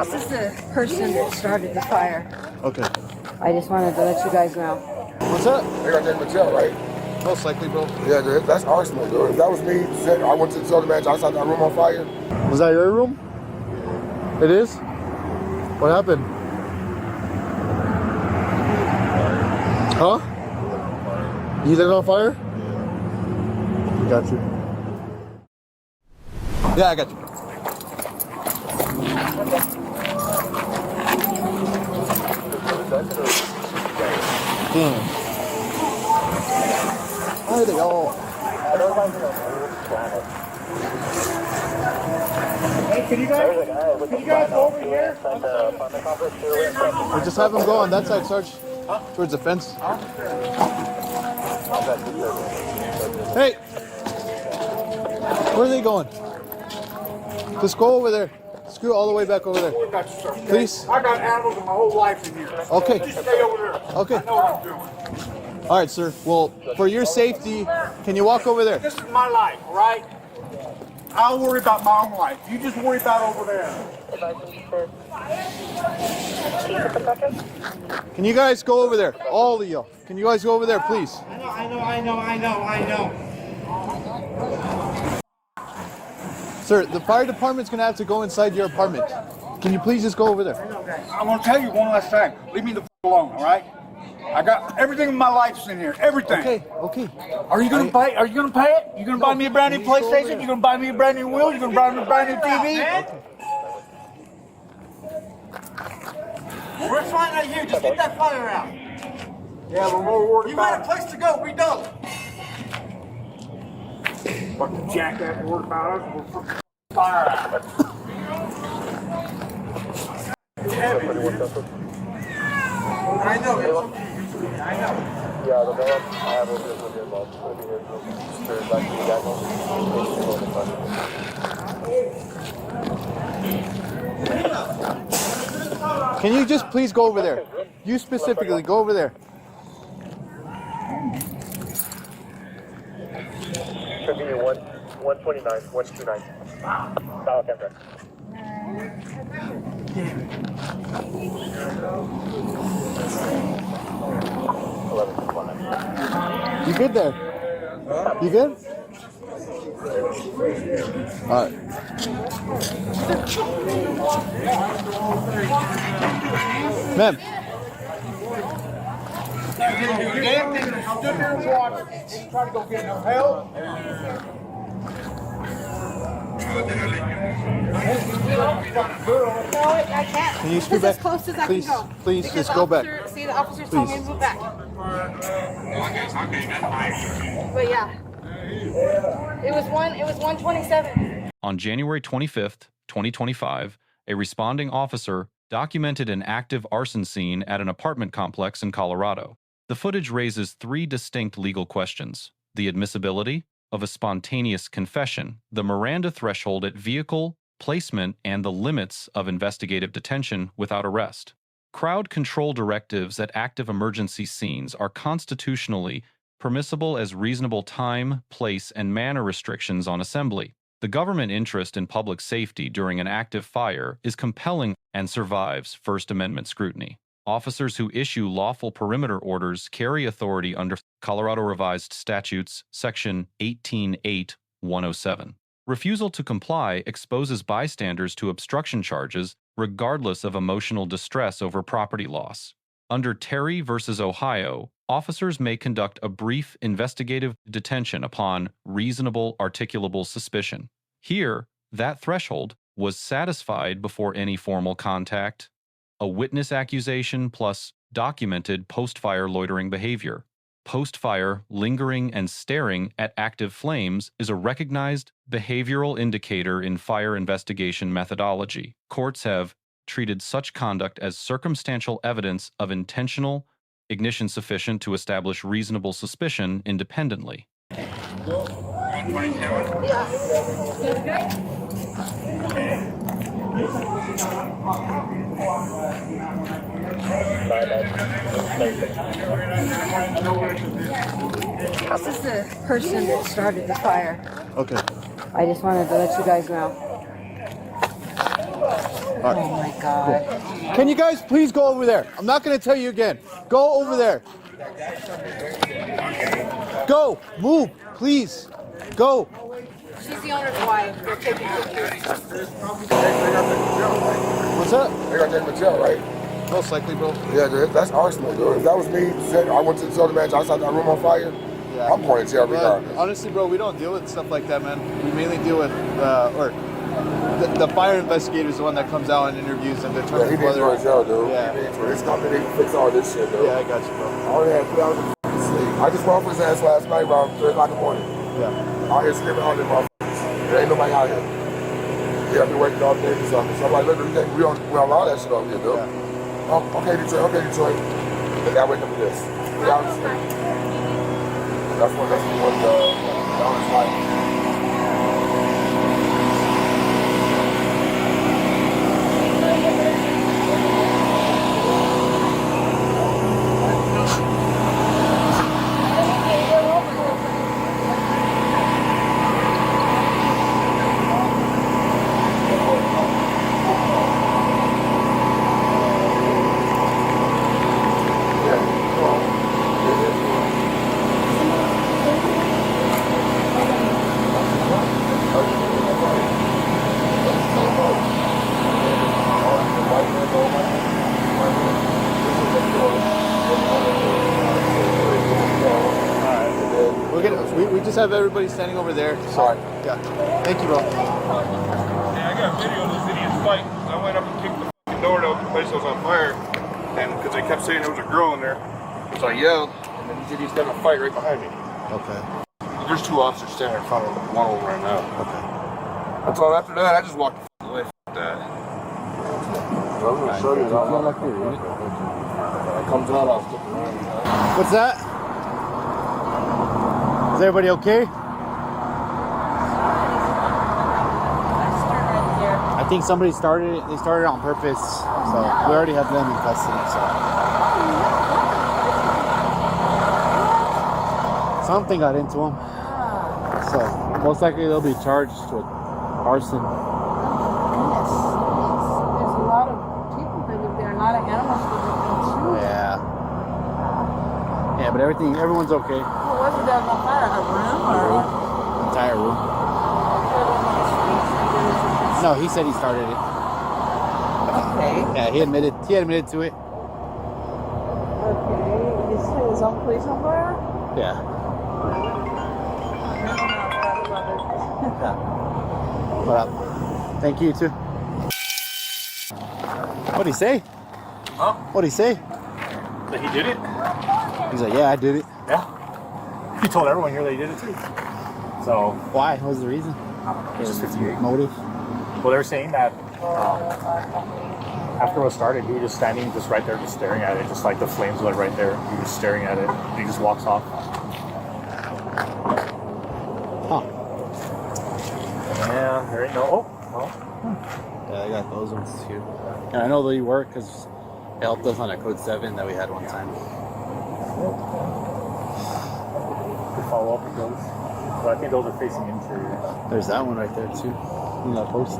This is the person that started the fire. Okay. I just wanted to let you guys know. What's that? They got that in the jail, right? Most likely, bro. Yeah, that's arson, bro. If that was me, I went to the soda match outside that room on fire. Was that your room? It is? What happened? Huh? You lit it on fire? Got you. Yeah, I got you. Damn. Why are they all? Hey, can you guys go over here? We just have them go on that side, Sarge. Towards the fence. Hey! Where are they going? Just go over there. Screw all the way back over there. Please. I got animals in my whole life in here. Okay. Just stay over there. Okay. I know what I'm doing. All right, sir. Well, for your safety, can you walk over there? This is my life, all right? I'll worry about my own life. You just worry about over there. Can you guys go over there? All of you. Can you guys go over there, please? I know. Sir, the fire department's going to have to go inside your apartment. Can you please just go over there? I'm going to tell you one last time. Leave me the alone, all right? I got everything in my life's in here. Everything. Okay. Are you gonna pay? Are you gonna pay it? You gonna buy me a brand new PlayStation? You gonna buy me a brand new wheel? You gonna buy me a brand new TV? Okay. We're fine right here. Just get that fire out. Yeah, we're more worried about. You got a place to go. We don't. Fucking jackass worried about us. We're fucking fire out. I know. I know. Yeah, the man I have over here will be involved. Will be here. Can you just please go over there? You specifically, go over there. Should be 129, 129. Style camera. You good there? You good? All right. Ma'am. You damn thing that stood there and watched. You try to go get no help. No, I can't. Can you scoot This back? is as close as I Please, can go. please, Because just the go back. officer- See, the officers told me to Please. move back. But yeah, it was 127. On January 25th, 2025, a responding officer documented an active arson scene at an apartment complex in Colorado. The footage raises three distinct legal questions: the admissibility of a spontaneous confession, the Miranda threshold at vehicle placement, and the limits of investigative detention without arrest. Crowd control directives at active emergency scenes are constitutionally permissible as reasonable time, place, and manner restrictions on assembly. The government interest in public safety during an active fire is compelling and survives First Amendment scrutiny. Officers who issue lawful perimeter orders carry authority under Colorado Revised Statutes, Section 18.8.107. Refusal to comply exposes bystanders to obstruction charges regardless of emotional distress over property loss. Under Terry v. Ohio, officers may conduct a brief investigative detention upon reasonable articulable suspicion. Here, that threshold was satisfied before any formal contact, a witness accusation plus documented post-fire loitering behavior. Post-fire lingering and staring at active flames is a recognized behavioral indicator in fire investigation methodology. Courts have treated such conduct as circumstantial evidence of intentional ignition sufficient to establish reasonable suspicion independently. This is the person that started the fire. Okay. I just wanted to let you guys know. right. Oh my God. Can you guys please go over there? I'm not going to tell you again. Go over there. Go. Move, please. Go. She's the owner's wife. They're taking pictures. What's up? They got to take him to jail, right? Most likely, bro. Yeah, dude, that's arson, dude. If that was me, I went to the soda match, I saw that room on fire, Yeah. I'm going to jail regardless. Honestly, bro, we don't deal with stuff like that, man. We mainly deal with, the fire investigator is the one that comes out and interviews and Yeah, determines he needs to go to jail, dude. Yeah. He needs to. His company can fix all this shit, dude. Yeah, I got you, bro. I only had 3 hours of sleep. I just woke up his ass last night around 3 o'clock in the morning. Yeah. Out here screaming all them motherfuckers. There ain't nobody out here. Yeah, I've been working all day for something. So I'm like, look, we don't allow that shit over here, dude. Yeah. Oh, okay, Detroit. But I wake up to this. 3 hours of sleep. That's what the honest life. We just have everybody standing over there. So, All right. yeah. Thank you, bro. Yeah, I got a video of this idiot's fight. I went up and kicked the fucking door to open the place that was on fire. And because they kept saying there was a girl in there. So I yelled, and then these idiots got in a fight right behind me. Okay. There's 2 officers standing in front of one of them right now. Okay. That's all. After that, I just walked the fuck away. F that. I'm going to show you that. It comes out, I'll stick around. What's that? Is everybody okay? I think somebody started it. They started it on purpce. So we already have them in custody. So something got into them. So most likely they'll be charged with arson. There's a lot of people that live there, a lot of animals that live there too. Yeah. Yeah, but everyone's okay. What was it that was on fire? A room or what? Entire room. No, he said he started it. Okay. Yeah, he admitted to it. Okay. You said his own place on fire? Yeah. What up? Thank you too. What'd he say? Huh? What'd he say? That he did it? He's like, yeah, I did it. Yeah. He told everyone here that he did it too. So, Why? What was the reason? it's just 58. Motive? Well, they were saying that after it was started, he was just standing just right there, just staring at it, just like the flames were right there. He was staring at it, and he just walks off. Huh. Yeah, there ain't no. Oh, well. Yeah, I got those ones too. And I know they work because it helped us on a code 7 that we had one time. Could follow up with those. But I think those are facing interior. There's that one right there too. In that post.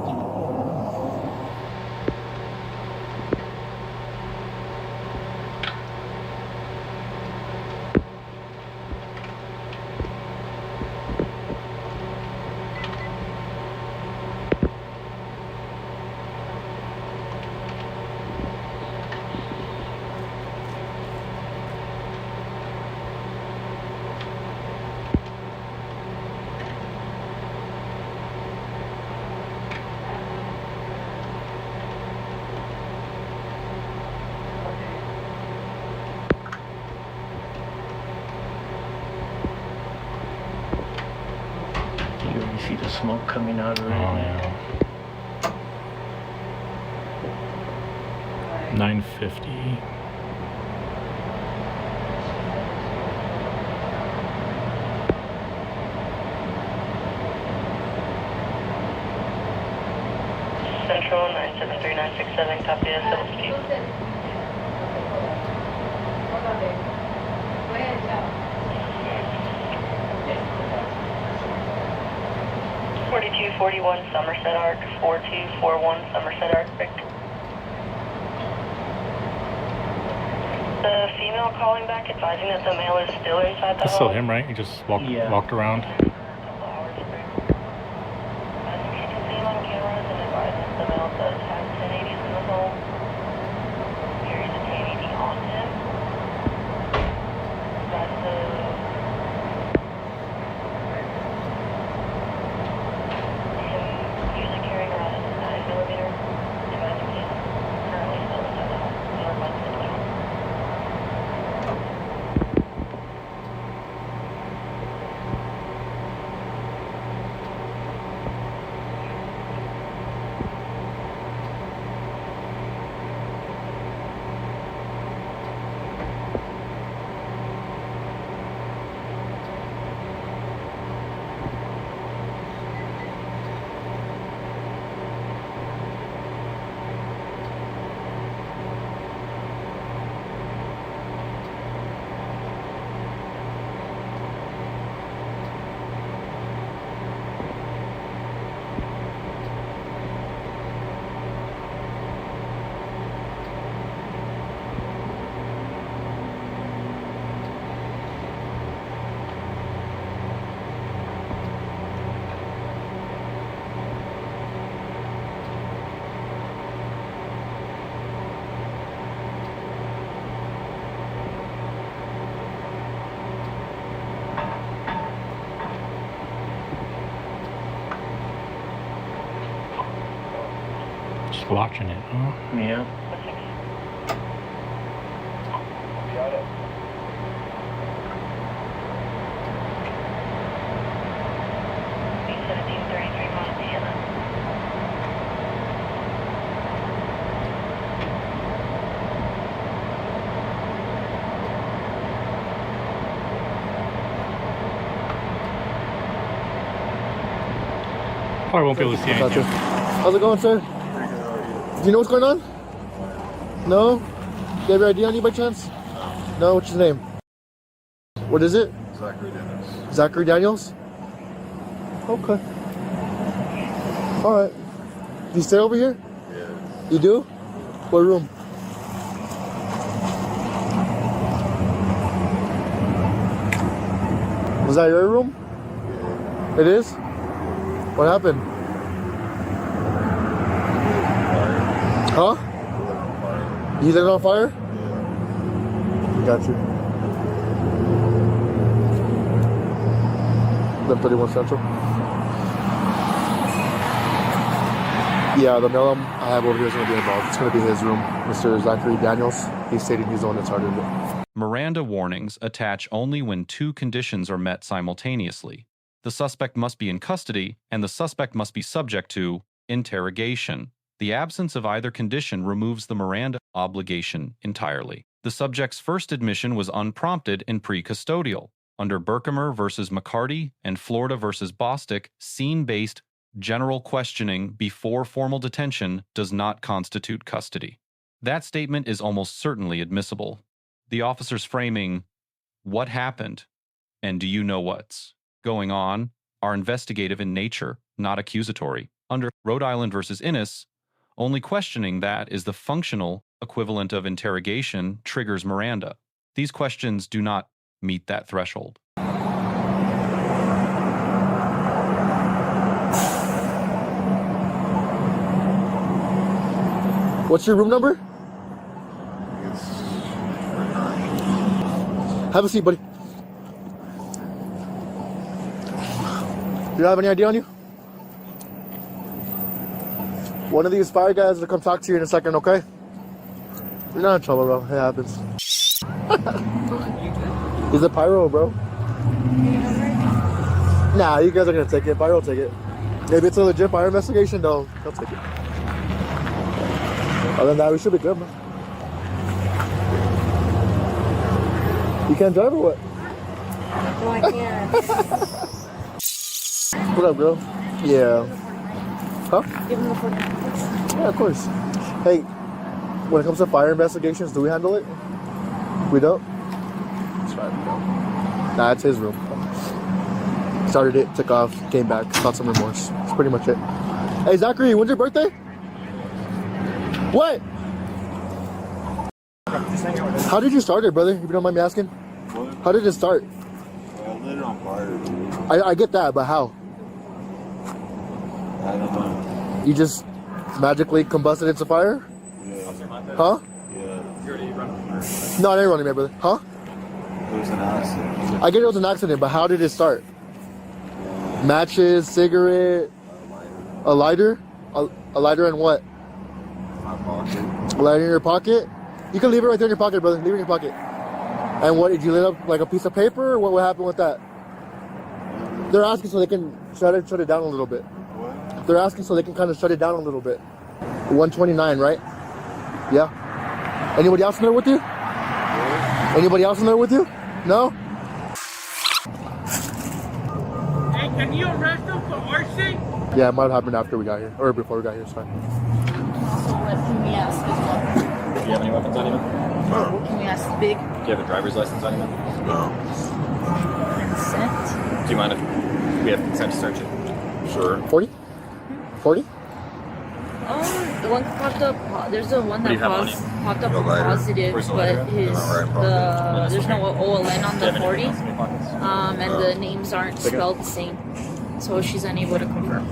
You already see the smoke coming out of it. Oh, yeah. 950. Central 973-967, copy SLST. 4241 Somerset Arc, 4241 Somerset Arc, Vic. now calling back advising that the male is still inside the That's still home. him, right? He just walked around. A couple hours ago. As you can see him on cameras and advises the male does have 1080s in the home. Carries a 1080 on him. That's the usually carrying around a 9mm device case. Currently still inside the home. No request to the home. Just watching it, huh? Yeah. Got it. B1733 Montana. Probably won't be able to see anything. How's it going, sir? Do you know what's going on? No? Do you have your ID on you by chance? No? What's your name? What is it? Zachary Dennis. Zachary Daniels? Okay. Alright. Do you stay over here? Yeah. You do? What room? Was that your room? Yeah. It is? What happened? Huh? You lit it on fire? Yeah. Got you. 1131 Central. Yeah, the mail I have over here is going to be involved. It's going to be his room. Mr. Zachary Daniels. He's stating he's the one that started it. Miranda warnings attach only when two conditions are met simultaneously. The suspect must be in custody, and the suspect must be subject to interrogation. The absence of either condition removes the Miranda obligation entirely. The subject's first admission was unprompted and pre-custodial. Under Berkemer versus McCarty and Florida versus Bostick, scene-based general questioning before formal detention does not constitute custody. That statement is almost certainly admissible. The officer's framing, "What happened?" and "Do you know what's going on?" are investigative in nature, not accusatory. Under Rhode Island versus Innis, only questioning that is the functional equivalent of interrogation triggers Miranda. These questions do not meet that threshold. What's your room number? Have a seat, buddy. Do you have any idea on you? One of these fire guys will come talk to you in a second, okay? You're not in trouble, bro. It happens. He's a pyro, bro. Nah, you guys are gonna take it. Pyro will take it. Maybe it's a legit fire investigation, though. He'll take it. Other than that, we should be good, man. You can't drive or what? No, I can't. What up, girl? Yeah. Huh? Give him the 40. Yeah, of course. Hey, when it comes to fire investigations, do we handle it? We don't? That's right, we don't. Nah, it's his room. Started it, took off, came back, felt some remorse. That's pretty much it. Hey, Zachary, when's your birthday? What? How did you start it, brother? If you don't mind me asking. What? How did it start? I lit it on fire. I get that, but how? I don't know. You just magically combusted into fire? Yeah. Huh? Yeah. No, I didn't run it, brother. Huh? It was an accident. I get it was an accident, but how did it start? Matches, cigarette, a lighter? A lighter and what? My pocket. A lighter in your pocket? You can leave it right there in your pocket, brother. Leave it in your pocket. And what, did you lit up like a piece of paper? Or what happened with that? They're asking so they can shut it down a little bit. What? They're asking so they can kind of shut it down a little bit. 129, right? Yeah. Anybody else in there with you? Anybody else in there with you? No? Hey, can you arrest him for arson? Yeah, it might have happened after we got here. Or before we got here, it's fine. Also, what can we ask as well? Do you have any weapons on you? What can we ask big? Do you have a driver's license on you? Consent? Do you mind if we have consent to search it? Sure. 40? 40? The one popped up. There's the one What do that you have on popped up No lighter. positive, Where's the but lighter? his there's no OLN on Do you the have any 40, weapons in your pockets? and the names aren't spelled the same, so she's unable to confirm.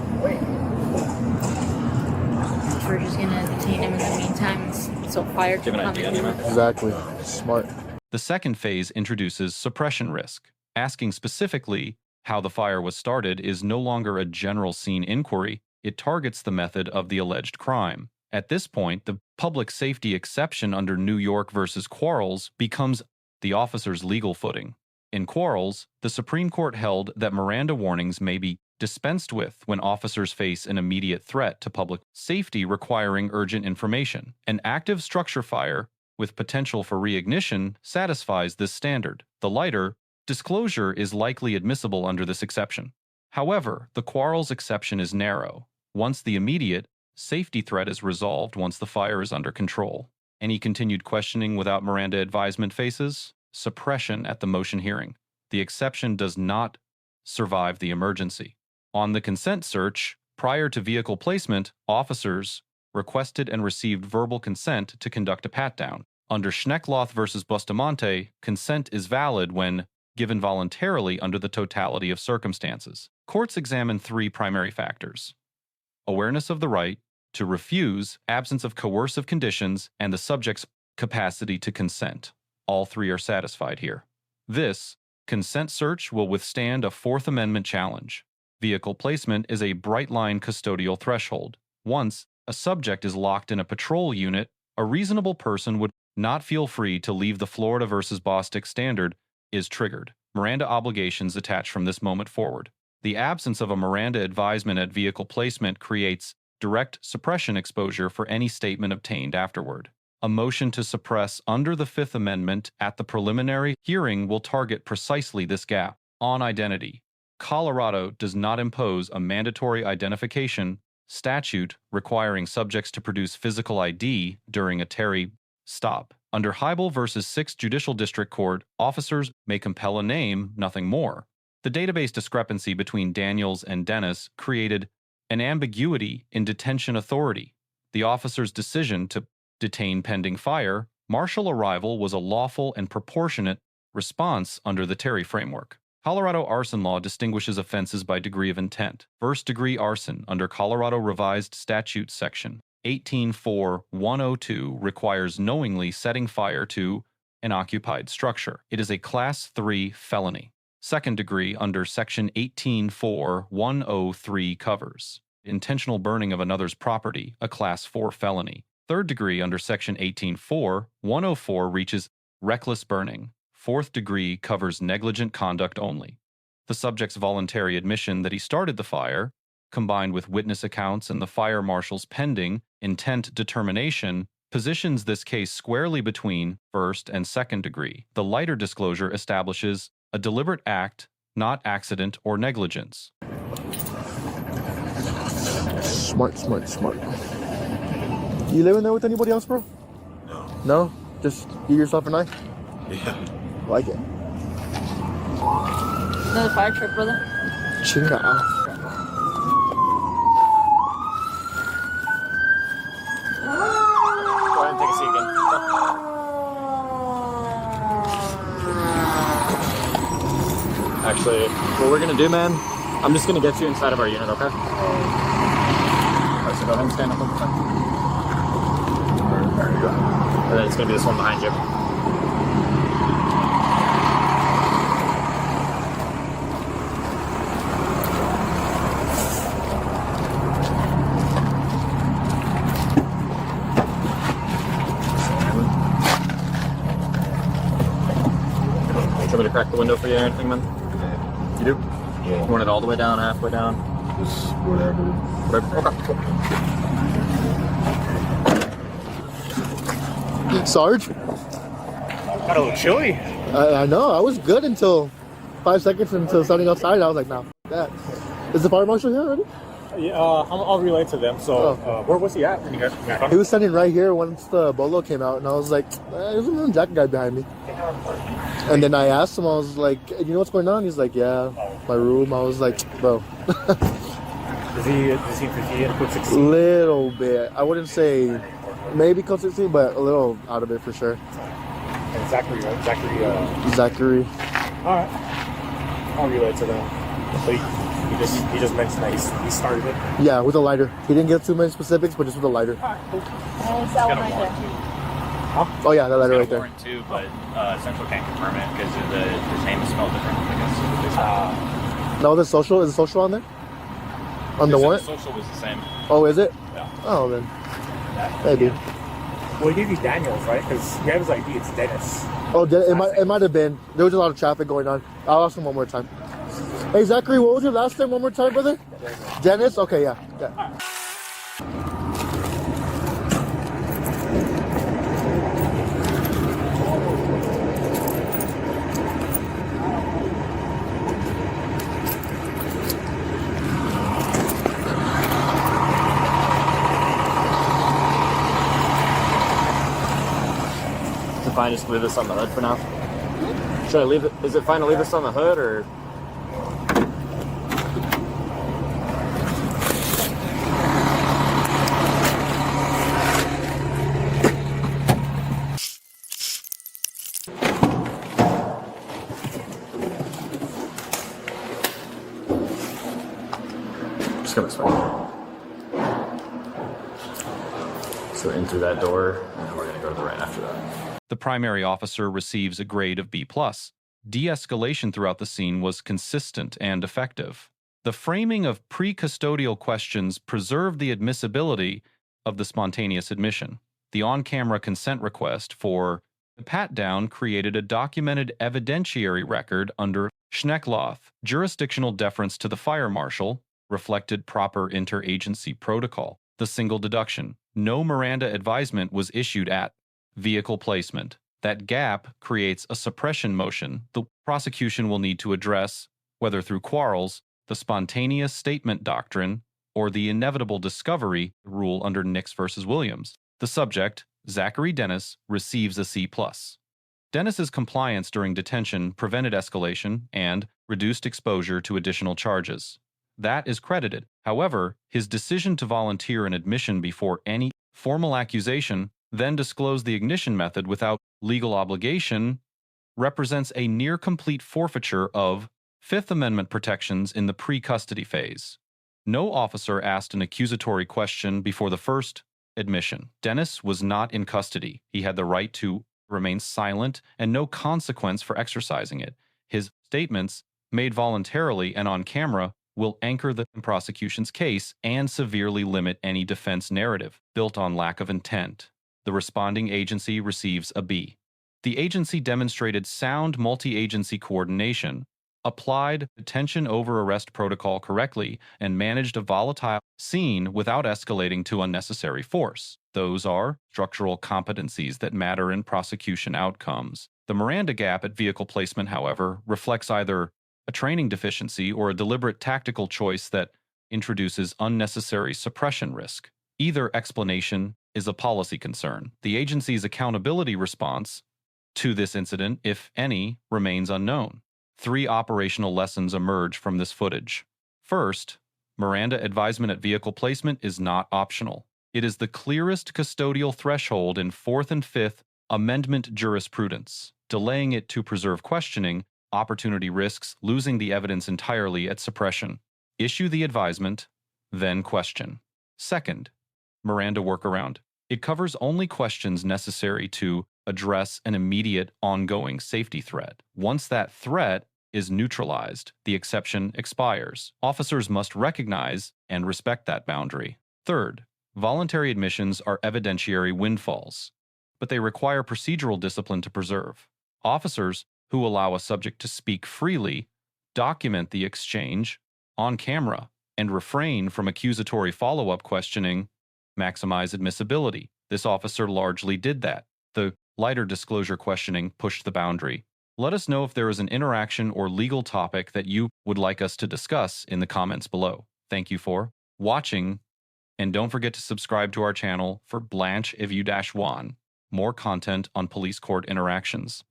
We're just gonna detain him in the meantime, so fire Do you can have come an ID on you, in. man? Exactly. Smart. The second phase introduces suppression risk. Asking specifically how the fire was started is no longer a general scene inquiry. It targets the method of the alleged crime. At this point, the public safety exception under New York versus Quarles becomes the officer's legal footing. In Quarles, the Supreme Court held that Miranda warnings may be dispensed with when officers face an immediate threat to public safety requiring urgent information. An active structure fire with potential for reignition satisfies this standard. The lighter, disclosure is likely admissible under this exception. However, the Quarles exception is narrow. Once the immediate safety threat is resolved once the fire is under control. Any continued questioning without Miranda advisement faces suppression at the motion hearing. The exception does not survive the emergency. On the consent search, prior to vehicle placement, officers requested and received verbal consent to conduct a pat-down. Under Schneckloth versus Bustamonte, consent is valid when given voluntarily under the totality of circumstances. Courts examine three primary factors: awareness of the right to refuse, absence of coercive conditions, and the subject's capacity to consent. All three are satisfied here. This consent search will withstand a Fourth Amendment challenge. Vehicle placement is a bright-line custodial threshold. Once a subject is locked in a patrol unit, a reasonable person would not feel free to leave. The Florida versus Bostic standard is triggered. Miranda obligations attach from this moment forward. The absence of a Miranda advisement at vehicle placement creates direct suppression exposure for any statement obtained afterward. A motion to suppress under the Fifth Amendment at the preliminary hearing will target precisely this gap. On identity, Colorado does not impose a mandatory identification statute requiring subjects to produce physical ID during a Terry stop. Under Hybel versus 6th Judicial District Court, officers may compel a name, nothing more. The database discrepancy between Daniels and Dennis created an ambiguity in detention authority. The officer's decision to detain pending fire, marshal arrival was a lawful and proportionate response under the Terry framework. Colorado arson law distinguishes offenses by degree of intent. First-degree arson under Colorado Revised Statutes Section 18.4.102 requires knowingly setting fire to an occupied structure. It is a Class 3 felony. Second degree under Section 18.4.103 covers intentional burning of another's property, a Class 4 felony. Third degree under Section 18.4.104 reaches reckless burning. Fourth degree covers negligent conduct only. The subject's voluntary admission that he started the fire, combined with witness accounts and the fire marshal's pending intent determination, positions this case squarely between first and second degree. The lighter disclosure establishes a deliberate act, not accident or negligence. Smart, smart, smart. You living there with anybody else, bro? No. No? Just you, yourself, and I? Yeah. Like it. Another fire truck, brother. Chinga. Go ahead and take a seat again. Actually, what we're gonna do, man, I'm just gonna get you inside of our unit, okay? Alright, so go ahead and stand up one more time. There you go. And then it's gonna be this one behind you. Want me to crack the window for you or anything, man? You do? Yeah. You want it all the way down, halfway down? Just whatever. Okay. Sarge? Got a little chilly. I know. I was good until 5 seconds until starting outside. I was like, nah, f that. Is the fire marshal here already? Yeah, I'll relay to them. So, where was he at when you guys got him? He was standing right here once the bolo came out, and I was like, there's a little jacket guy behind me. And then I asked him, I was like, you know what's going on? He's like, yeah, my room. I was like, bro. Is he in code 16? Little bit. I wouldn't say maybe code 16, but a little out of it for sure. And Zachary, right? Zachary. All right. I'll relay to them. But he just mentioned that he started it. Yeah, with a lighter. He didn't give too many specifics, but just with a lighter. All right, cool. And it's that one right there. Huh? Oh yeah, that lighter right there. Warrant too, but Central can't confirm it because his name is spelled different. I guess. No, the social is the social on there. On the warrant. The social was the same. Oh, is it? Yeah. Oh then. Maybe. Well, he gave you Daniels, right? Because you have his ID. It's Dennis. Oh, it might have been. There was a lot of traffic going on. I'll ask him one more time. Hey Zachary, what was your last name one more time, brother? Dennis? Okay, yeah. Is it fine just to leave this on the hood for now? Should I leave it? Is it fine to leave this on the hood or? Just come this way. So in through that door, and then we're gonna go to the right after that. The primary officer receives a grade of B+. De-escalation throughout the scene was consistent and effective. The framing of pre-custodial questions preserved the admissibility of the spontaneous admission. The on-camera consent request for the pat-down created a documented evidentiary record under Schneckloth. Jurisdictional deference to the fire marshal reflected proper interagency protocol. The single deduction. No Miranda advisement was issued at vehicle placement. That gap creates a suppression motion the prosecution will need to address, whether through Quarles, the spontaneous statement doctrine, or the inevitable discovery rule under Nix versus Williams. The subject, Zachary Dennis, receives a C+. Dennis's compliance during detention prevented escalation and reduced exposure to additional charges. That is credited. However, his decision to volunteer an admission before any formal accusation, then disclose the ignition method without legal obligation, represents a near-complete forfeiture of Fifth Amendment protections in the pre-custody phase. No officer asked an accusatory question before the first admission. Dennis was not in custody. He had the right to remain silent and no consequence for exercising it. His statements, made voluntarily and on camera, will anchor the prosecution's case and severely limit any defense narrative built on lack of intent. The responding agency receives a B. The agency demonstrated sound multi-agency coordination, applied detention over arrest protocol correctly, and managed a volatile scene without escalating to unnecessary force. Those are structural competencies that matter in prosecution outcomes. The Miranda gap at vehicle placement, however, reflects either a training deficiency or a deliberate tactical choice that introduces unnecessary suppression risk. Either explanation is a policy concern. The agency's accountability response to this incident, if any, remains unknown. 3 operational lessons emerge from this footage. First, Miranda advisement at vehicle placement is not optional. It is the clearest custodial threshold in 4th and 5th Amendment jurisprudence. Delaying it to preserve questioning Opportunity risks losing the evidence entirely at suppression. Issue the advisement, then question. Second, Miranda workaround. It covers only questions necessary to address an immediate, ongoing safety threat. Once that threat is neutralized, the exception expires. Officers must recognize and respect that boundary. Third, voluntary admissions are evidentiary windfalls, but they require procedural discipline to preserve. Officers who allow a subject to speak freely document the exchange on camera and refrain from accusatory follow-up questioning maximize admissibility. This officer largely did that. The lighter disclosure questioning pushed the boundary. Let us know if there is an interaction or legal topic that you would like us to discuss in the comments below. Thank you for watching, and don't forget to subscribe to our channel for Blanche If You-One, more content on police court interactions.